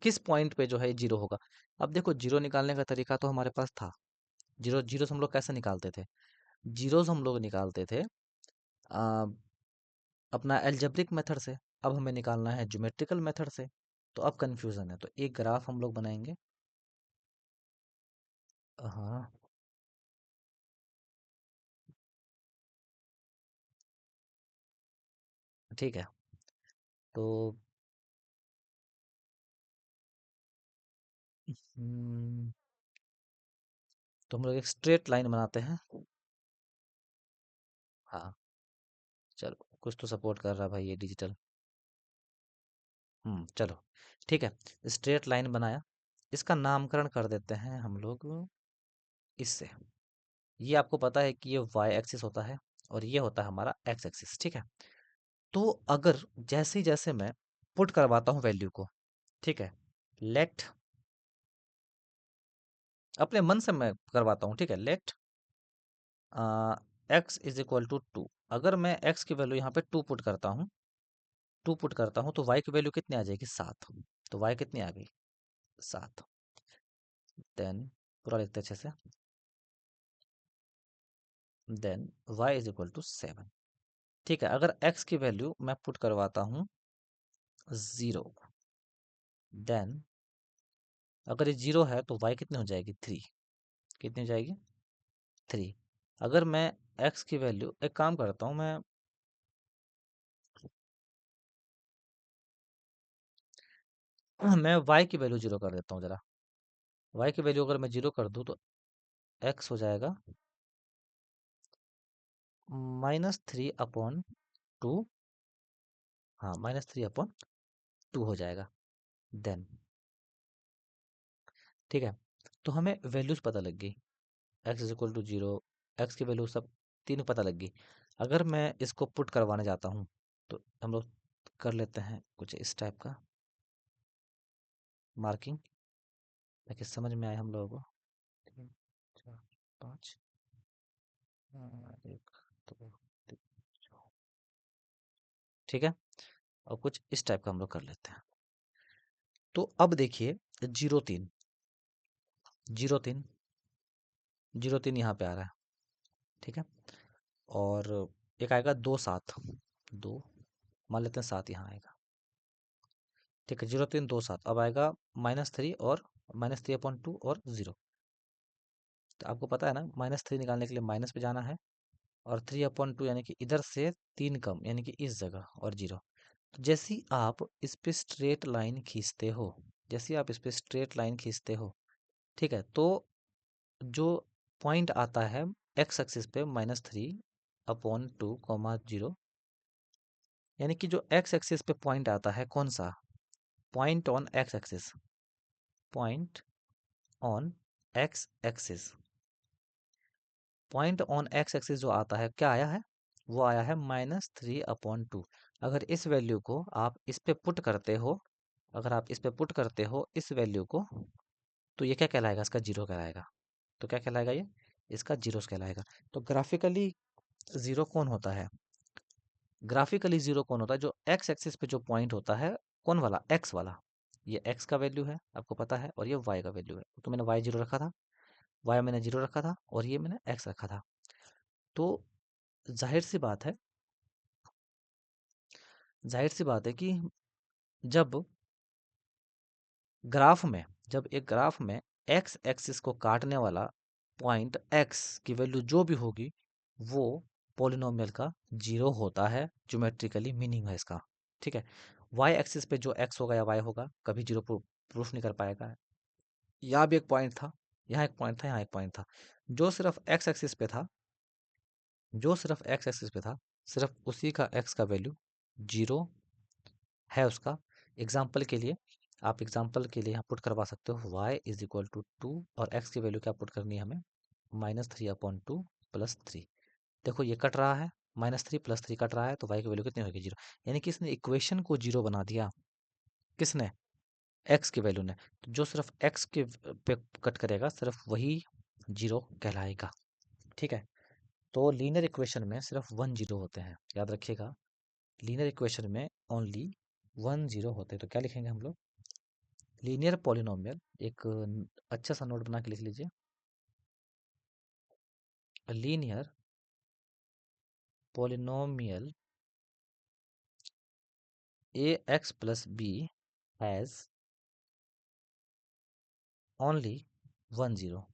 Speaker 1: किस पॉइंट पे जो है जीरो होगा? अब देखो, जीरो निकालने का तरीका तो हमारे पास था। जीरो जीरोस हम लोग कैसे निकालते थे? जीरोस हम लोग निकालते थे आ, अपना एल्जेब्रिक मेथड से। अब हमें निकालना है ज्योमेट्रिकल मेथड से। तो अब कंफ्यूजन है, तो एक ग्राफ हम लोग बनाएंगे। हाँ, ठीक है। तो हम्म, तो हम लोग एक स्ट्रेट लाइन बनाते हैं। हाँ, चलो, कुछ तो सपोर्ट कर रहा है भाई ये डिजिटल। चलो, ठीक है। स्ट्रेट लाइन बनाया, इसका नामकरण कर देते हैं हम लोग इससे। ये आपको पता है कि ये वाई एक्सिस होता है और ये होता है हमारा एक्स एक्सिस, ठीक है। तो अगर जैसे जैसे मैं पुट करवाता हूँ वैल्यू को, ठीक है, लेट, अपने मन से मैं करवाता हूँ, ठीक है, let X is equal to 2। अगर मैं एक्स की वैल्यू यहाँ पे 2 पुट करता हूँ, 2 पुट करता हूँ, तो वाई की वैल्यू कितनी आ जाएगी? 7। तो वाई कितनी आ गई? 7। देन पूरा लिखते हैं अच्छे से, then Y is equal to 7। ठीक है, अगर एक्स की वैल्यू मैं पुट करवाता हूँ 0, देन अगर ये 0 है तो वाई कितनी हो जाएगी? 3। कितनी हो जाएगी? 3। अगर मैं एक्स की वैल्यू, एक काम करता हूँ मैं वाई की वैल्यू 0 कर देता हूँ जरा। वाई की वैल्यू अगर मैं 0 कर दूँ तो एक्स हो जाएगा -3/2। हाँ, -3/2 हो जाएगा। देन ठीक है, तो हमें वैल्यूज पता लग गई, X is equal to 0, X की वैल्यू सब तीन पता लग गई। अगर मैं इसको पुट करवाने जाता हूँ, तो हम लोग कर लेते हैं कुछ इस टाइप का मार्किंग, ताकि समझ में आए हम लोगों को। 3 4 5, एक, दो, तीन, चार। ठीक है, और कुछ इस टाइप का हम लोग कर लेते हैं। तो अब देखिए, 0 3, 0 3, 0 3 यहाँ पे आ रहा है, ठीक है। और एक आएगा 2 7, 2, मान लेते हैं 7 यहाँ आएगा, ठीक है। 0 3 2 7, अब आएगा -3 और -3/2 और 0। तो आपको पता है ना, -3 निकालने के लिए माइनस पे जाना है, और 3/2 यानी कि इधर से 3 कम, यानी कि इस जगह, और 0। तो जैसे ही आप इस पे स्ट्रेट लाइन खींचते हो, जैसे ही आप इस पे स्ट्रेट लाइन खींचते हो, ठीक है, तो जो पॉइंट आता है एक्स एक्सिस पे -3/2, 0, यानी कि जो एक्स एक्सिस पे पॉइंट आता है, कौन सा point on x axis, point on x axis, point on x axis जो आता है, क्या आया है? वो आया है -3/2। अगर इस वैल्यू को आप इस पे पुट करते हो, अगर आप इस पे पुट करते हो इस वैल्यू को, तो ये क्या कहलाएगा? इसका जीरो कहलाएगा। तो क्या कहलाएगा ये? इसका जीरोस कहलाएगा। तो ग्राफिकली जीरो कौन होता है? ग्राफिकली जीरो कौन होता है? जो एक्स एक्सिस पे जो पॉइंट होता है, कौन वाला? एक्स वाला। ये एक्स का वैल्यू है, आपको पता है, और ये वाई का वैल्यू है। तो मैंने वाई जीरो रखा था, वाई मैंने जीरो रखा था, और ये मैंने एक्स रखा था। तो जाहिर सी बात है, जाहिर सी बात है कि जब ग्राफ में, जब एक ग्राफ में एक्स एक्सिस को काटने वाला पॉइंट एक्स की वैल्यू जो भी होगी, वो पॉलिनोमियल का जीरो होता है, ज्योमेट्रिकली मीनिंग है इसका। ठीक है, वाई एक्सिस पे जो एक्स होगा या वाई होगा कभी जीरो प्रूफ नहीं कर पाएगा। यहाँ भी एक पॉइंट था, यहाँ एक पॉइंट था, यहाँ एक पॉइंट था। जो सिर्फ एक्स एक्सिस पे था, जो सिर्फ एक्स एक्सिस पे था, सिर्फ उसी का एक्स का वैल्यू जीरो है उसका। एग्जाम्पल के लिए, आप एग्जाम्पल के लिए यहाँ पुट करवा सकते हो y इज इक्वल टू 2 और x की वैल्यू क्या पुट करनी है हमें, -3/2 +3। देखो ये कट रहा है, -3 +3 कट रहा है, तो y की वैल्यू कितनी होगी, जीरो। यानी कि इसने इक्वेशन को जीरो बना दिया। किसने? x की वैल्यू ने। तो जो सिर्फ x के पे कट करेगा सिर्फ वही जीरो कहलाएगा। ठीक है, तो लीनियर इक्वेशन में सिर्फ वन जीरो होते हैं, याद रखिएगा। लीनियर इक्वेशन में ओनली वन जीरो होते हैं। तो क्या लिखेंगे हम लोग, लीनियर पॉलिनोमियल, एक अच्छा सा नोट बना के लिख लीजिए, linear polynomial A X plus B has only one zero.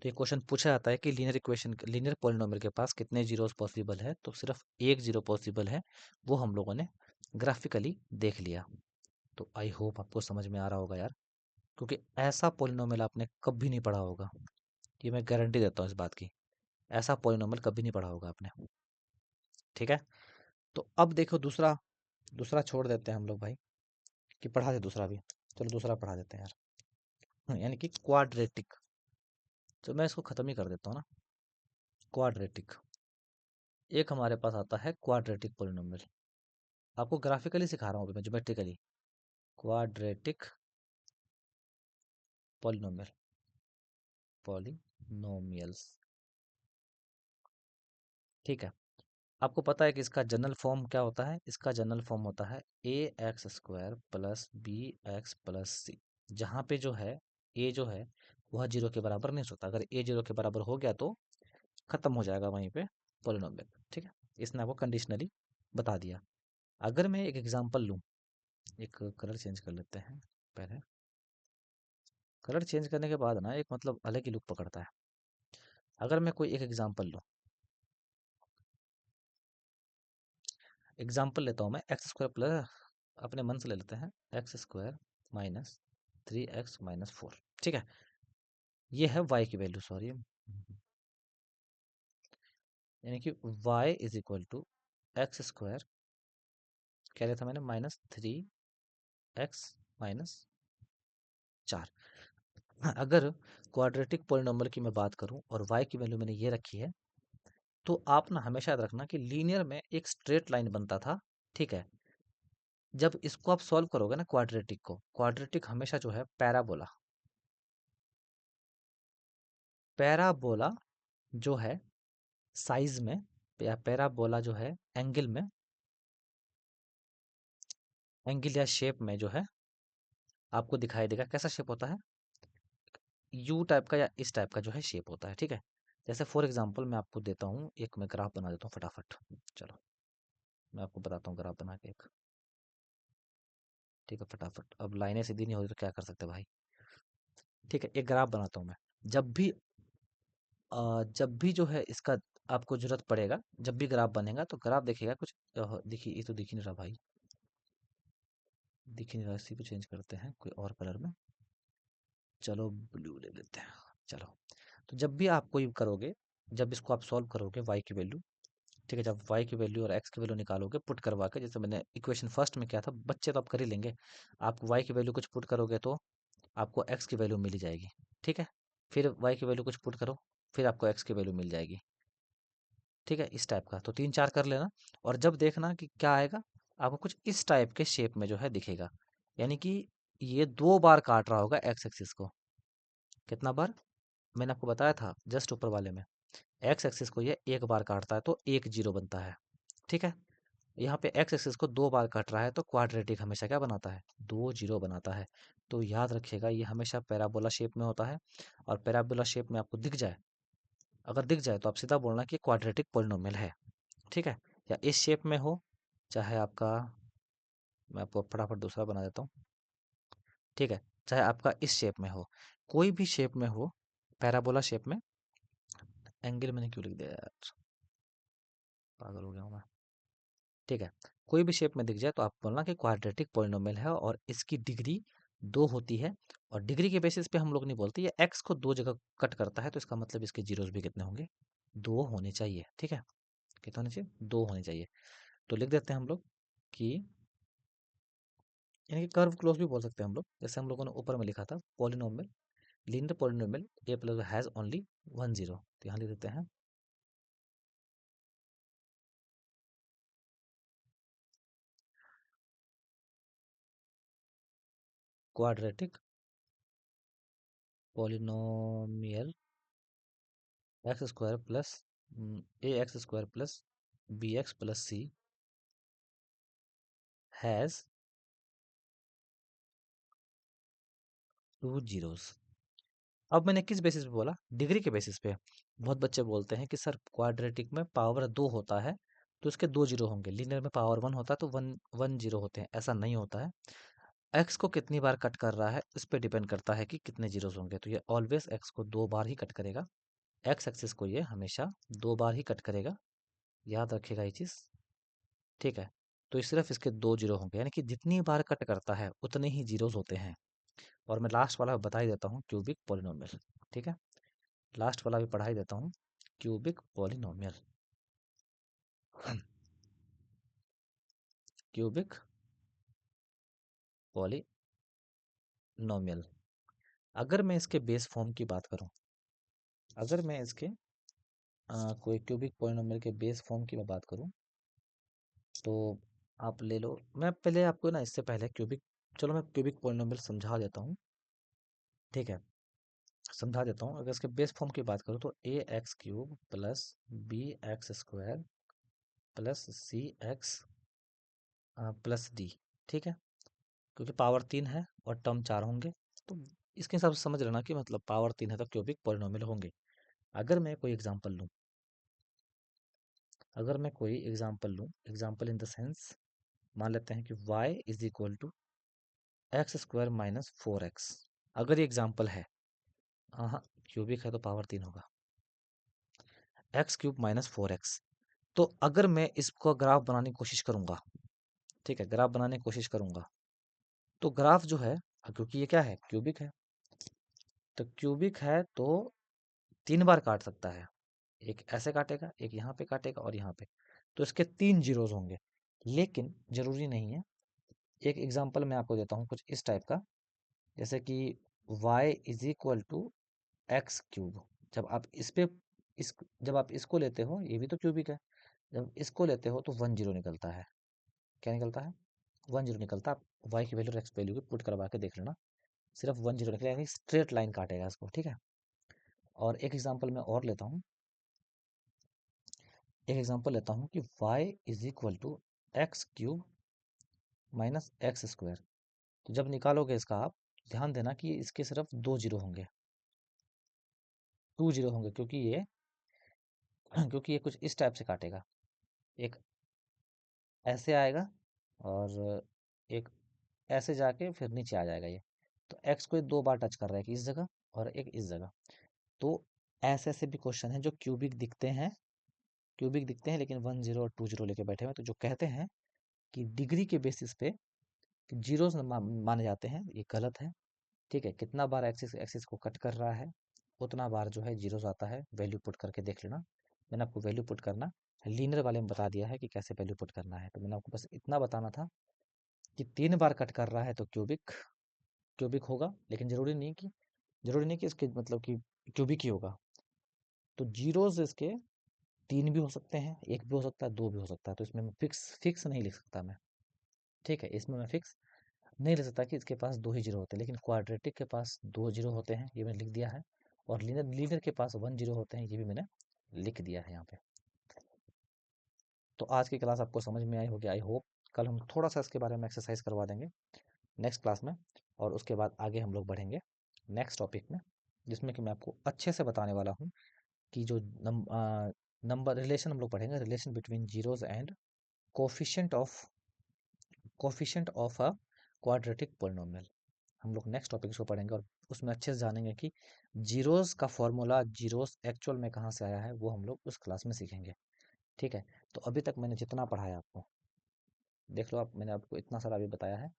Speaker 1: तो ये क्वेश्चन पूछा जाता है कि लीनियर इक्वेशन, लीनियर पॉलिनोमियल के पास कितने जीरोस पॉसिबल है, तो सिर्फ एक जीरो पॉसिबल है। वो हम लोगों ने ग्राफिकली देख लिया। तो आई होप आपको समझ में आ रहा होगा यार, क्योंकि ऐसा पॉलिनोमियल आपने कभी नहीं पढ़ा होगा, ये मैं गारंटी देता हूँ इस बात की। ऐसा पॉलिनोमियल कभी नहीं पढ़ा होगा आपने। ठीक है, तो अब देखो दूसरा, दूसरा छोड़ देते हैं हम लोग भाई, कि पढ़ा दे दूसरा भी। चलो दूसरा पढ़ा देते हैं यार। यानी कि क्वाड्रेटिक। तो मैं इसको खत्म ही कर देता हूँ ना। क्वाड्रेटिक, एक हमारे पास आता है क्वाड्रेटिक पोलिनोमियल। आपको ग्राफिकली सिखा रहा हूँ अभी मैं, ज्योमेट्रिकली। Quadratic polynomial, polynomials. ठीक है, आपको पता है कि इसका जनरल फॉर्म क्या होता है, इसका जनरल फॉर्म होता है a x square plus B x plus c. जहाँ पे जो है ए जो है वह जीरो के बराबर नहीं होता। अगर ए जीरो के बराबर हो गया तो खत्म हो जाएगा वहीं पे पॉलिनोमियल। ठीक है, इसने आपको कंडीशनली बता दिया। अगर मैं एक एग्जांपल लूँ, एक कलर चेंज कर लेते हैं पहले। कलर चेंज करने के बाद ना एक मतलब अलग ही लुक पकड़ता है। अगर मैं कोई एक एग्जांपल लूँ, एग्जांपल लेता हूँ मैं, एक्स स्क्वायर प्लस, अपने मन से ले लेते हैं, एक्स स्क्वायर माइनस 3x - 4। ठीक है, ये है y की वैल्यू, सॉरी, यानी कि y is equal to X square, कह रहा था मैंने, -3x - 4। अगर क्वाड्रेटिक पोलिनोमियल की मैं बात करूं और y की वैल्यू मैंने ये रखी है, तो आप ना हमेशा याद रखना कि लीनियर में एक स्ट्रेट लाइन बनता था। ठीक है, जब इसको आप सॉल्व करोगे ना क्वाड्रेटिक को, क्वाड्रेटिक हमेशा जो है पैराबोला, पैराबोला जो है साइज में, या पैराबोला जो है एंगल में, एंगल या शेप में जो है आपको दिखाई देगा। कैसा शेप होता है, यू टाइप का या इस टाइप का जो है शेप होता है। ठीक है, जैसे फॉर एग्जांपल मैं आपको देता हूँ, एक मैं ग्राफ बना देता हूँ फटाफट। चलो मैं आपको बताता हूँ ग्राफ बना के एक। ठीक है, फटाफट, अब लाइनें सीधी नहीं हो रही तो क्या कर सकते भाई। ठीक है, एक ग्राफ बनाता हूँ मैं। जब भी जब भी जो है इसका आपको जरूरत पड़ेगा, जब भी ग्राफ बनेगा तो ग्राफ देखिएगा कुछ, देखिए ये तो दिख ही नहीं रहा भाई, दिख ही नहीं रहा। इसी को चेंज करते हैं कोई और कलर में, चलो ब्लू ले लेते हैं। चलो, तो जब भी आप कोई करोगे, जब इसको आप सॉल्व करोगे y की वैल्यू, ठीक है, जब y की वैल्यू और x की वैल्यू निकालोगे पुट करवा के, जैसे मैंने इक्वेशन फर्स्ट में किया था, बच्चे तो आप कर ही लेंगे। आप y की वैल्यू कुछ पुट करोगे तो आपको x की वैल्यू मिल ही जाएगी। ठीक है, फिर y की वैल्यू कुछ पुट करो, फिर आपको x की वैल्यू मिल जाएगी। ठीक है, इस टाइप का तो तीन चार कर लेना, और जब देखना कि क्या आएगा, आपको कुछ इस टाइप के शेप में जो है दिखेगा। यानी कि ये दो बार काट रहा होगा एक्स एक्सिस को। कितना बार, मैंने आपको बताया था जस्ट ऊपर वाले में, एक्स एक्सिस को ये एक बार काटता है तो एक जीरो बनता है। ठीक है, यहाँ पे एक्स एक्सिस को दो बार काट रहा है तो क्वाड्रेटिक हमेशा क्या बनाता है, दो जीरो बनाता है। तो याद रखिएगा ये हमेशा पैराबोला शेप में होता है। और पैराबोला शेप में आपको दिख जाए, अगर दिख जाए तो आप सीधा बोलना कि क्वाड्रेटिक पोलिनोमियल है। ठीक है, या इस शेप में हो, चाहे आपका, मैं आपको फटाफट दूसरा बना देता हूँ। ठीक है, चाहे आपका इस शेप में हो, कोई भी शेप में हो, पैराबोला शेप में, एंगल मैंने क्यों लिख दिया यार, पागल हो गया हूँ मैं। ठीक है, कोई भी शेप में दिख जाए तो आप बोलना कि क्वाड्रेटिक पॉलिनोमियल है और इसकी डिग्री 2 होती है। और डिग्री के बेसिस पे हम लोग नहीं बोलते, ये एक्स को 2 जगह कट करता है तो इसका मतलब इसके जीरोस भी कितने होंगे, 2 होने चाहिए। ठीक है, कितने होने चाहिए, 2 होने चाहिए। तो लिख देते हैं हम लोग कि, यानी कि कर्व क्लोज भी बोल सकते हैं हम लोग, जैसे हम लोगों ने ऊपर में लिखा था polynomial, linear polynomial A plus has only 1 zero, तो यहाँ लिख देते हैं quadratic polynomial X square plus A x square plus B x plus C has 2 zeros. अब मैंने किस बेसिस पे बोला, डिग्री के बेसिस पे। बहुत बच्चे बोलते हैं कि सर क्वाड्रेटिक में पावर 2 होता है तो इसके 2 जीरो होंगे, लीनियर में पावर 1 होता है तो 1 1 जीरो होते हैं। ऐसा नहीं होता है, एक्स को कितनी बार कट कर रहा है इस पे डिपेंड करता है कि कितने जीरोस होंगे। तो ये ऑलवेज एक्स को 2 बार ही कट करेगा, एक्स एक्सिस को ये हमेशा 2 बार ही कट करेगा, याद रखिएगा ये चीज़। ठीक है, तो ये सिर्फ इसके 2 जीरो होंगे, यानी कि जितनी बार कट करता है उतने ही जीरोस होते हैं। और मैं लास्ट वाला बता ही देता हूँ, क्यूबिक पॉलिनोमियल। ठीक है, लास्ट वाला भी पढ़ा ही देता हूँ, क्यूबिक पॉलिनोमियल। Cubic polynomial. अगर मैं इसके बेस फॉर्म की बात करूं, अगर मैं इसके कोई क्यूबिक पॉलिनोमियल के बेस फॉर्म की मैं बात करूं, तो आप ले लो, मैं पहले आपको ना इससे पहले क्यूबिक, चलो मैं क्यूबिक पॉलिनोमियल समझा देता हूँ। ठीक है, समझा देता हूँ। अगर इसके बेस फॉर्म की बात करूँ तो a x cube plus B x square plus c x plus d. ठीक है, क्योंकि पावर 3 है और टर्म 4 होंगे, तो इसके हिसाब से समझ लेना कि मतलब पावर 3 है तो क्यूबिक पॉलिनोमियल होंगे। अगर मैं कोई एग्जांपल लूँ, अगर मैं कोई एग्जांपल लूँ, एग्जांपल इन द सेंस, मान लेते हैं कि y is equal to X square minus 4x। अगर ये एग्जांपल है, हाँ क्यूबिक है तो पावर 3 होगा, एक्स क्यूब माइनस 4x। तो अगर मैं इसको ग्राफ बनाने की कोशिश करूंगा, ठीक है, ग्राफ बनाने की कोशिश करूंगा, तो ग्राफ जो है, क्योंकि ये क्या है, क्यूबिक है, तो क्यूबिक है तो 3 बार काट सकता है, एक ऐसे काटेगा, एक यहाँ पे काटेगा और यहाँ पे, तो इसके 3 जीरोस होंगे। लेकिन जरूरी नहीं है। एक एग्जांपल मैं आपको देता हूँ कुछ इस टाइप का, जैसे कि y is equal to X cube. जब आप इस पे इस जब आप इसको लेते हो, ये भी तो क्यूबिक है, जब इसको लेते हो तो 1 जीरो निकलता है। क्या निकलता है, 1 जीरो निकलता है। आप y की वैल्यू और x वैल्यू को पुट करवा के देख लेना, सिर्फ 1 जीरो निकलेगा, यानी स्ट्रेट लाइन काटेगा इसको। ठीक है, और एक एग्जांपल मैं और लेता हूँ, एक एग्जांपल लेता हूँ कि y is equal to X cube minus X square. तो जब निकालोगे इसका आप, ध्यान देना कि इसके सिर्फ 2 जीरो होंगे, 2 जीरो होंगे, क्योंकि ये क्योंकि ये कुछ इस टाइप से काटेगा, एक ऐसे आएगा और एक ऐसे जाके फिर नीचे आ जाएगा ये। तो एक्स को ये 2 बार टच कर रहा है, एक इस जगह और एक इस जगह। तो ऐसे ऐसे भी क्वेश्चन हैं जो क्यूबिक दिखते हैं, क्यूबिक दिखते हैं लेकिन 1 जीरो और 2 जीरो लेके बैठे हुए हैं। तो जो कहते हैं कि डिग्री के बेसिस पे जीरोस माने जाते हैं, ये गलत है। ठीक है, कितना बार एक्सिस एक्सिस को कट कर रहा है उतना बार जो है जीरोस आता है, वैल्यू पुट करके देख लेना। मैंने आपको वैल्यू पुट करना लीनियर वाले में बता दिया है कि कैसे वैल्यू पुट करना है, तो मैंने आपको बस इतना बताना था कि 3 बार कट कर रहा है तो क्यूबिक क्यूबिक होगा। लेकिन जरूरी नहीं कि इसके मतलब कि क्यूबिक ही होगा। तो जीरोस इसके 3 भी हो सकते हैं, 1 भी हो सकता है, 2 भी हो सकता है, तो इसमें मैं फिक्स फिक्स नहीं लिख सकता मैं। ठीक है, इसमें मैं फिक्स नहीं लिख सकता कि इसके पास 2 ही जीरो होते हैं, लेकिन क्वाड्रेटिक के पास 2 जीरो होते हैं, ये मैंने लिख दिया है। और लीनियर लीनियर के पास 1 जीरो होते हैं, ये भी मैंने लिख दिया है यहाँ पे। तो आज की क्लास आपको समझ में आई होगी, आई होप। कल हम थोड़ा सा इसके बारे में एक्सरसाइज करवा देंगे नेक्स्ट क्लास में, और उसके बाद आगे हम लोग बढ़ेंगे नेक्स्ट टॉपिक में, जिसमें कि मैं आपको अच्छे से बताने वाला हूँ कि जो नंबर रिलेशन हम लोग पढ़ेंगे, relation between zeros and coefficient of a quadratic polynomial. हम लोग नेक्स्ट टॉपिक को पढ़ेंगे और उसमें अच्छे से जानेंगे कि जीरोस का फॉर्मूला, जीरोस एक्चुअल में कहाँ से आया है, वो हम लोग उस क्लास में सीखेंगे। ठीक है, तो अभी तक मैंने जितना पढ़ाया आपको, देख लो आप, मैंने आपको इतना सारा अभी बताया है।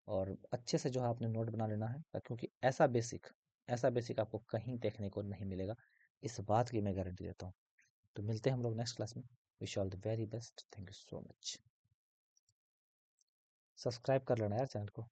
Speaker 1: और अच्छे से जो है आपने नोट बना लेना है, क्योंकि ऐसा बेसिक आपको कहीं देखने को नहीं मिलेगा, इस बात की मैं गारंटी देता हूँ। तो मिलते हैं हम लोग नेक्स्ट क्लास में। Wish all the very best, thank you so much. Subscribe कर लेना यार चैनल को।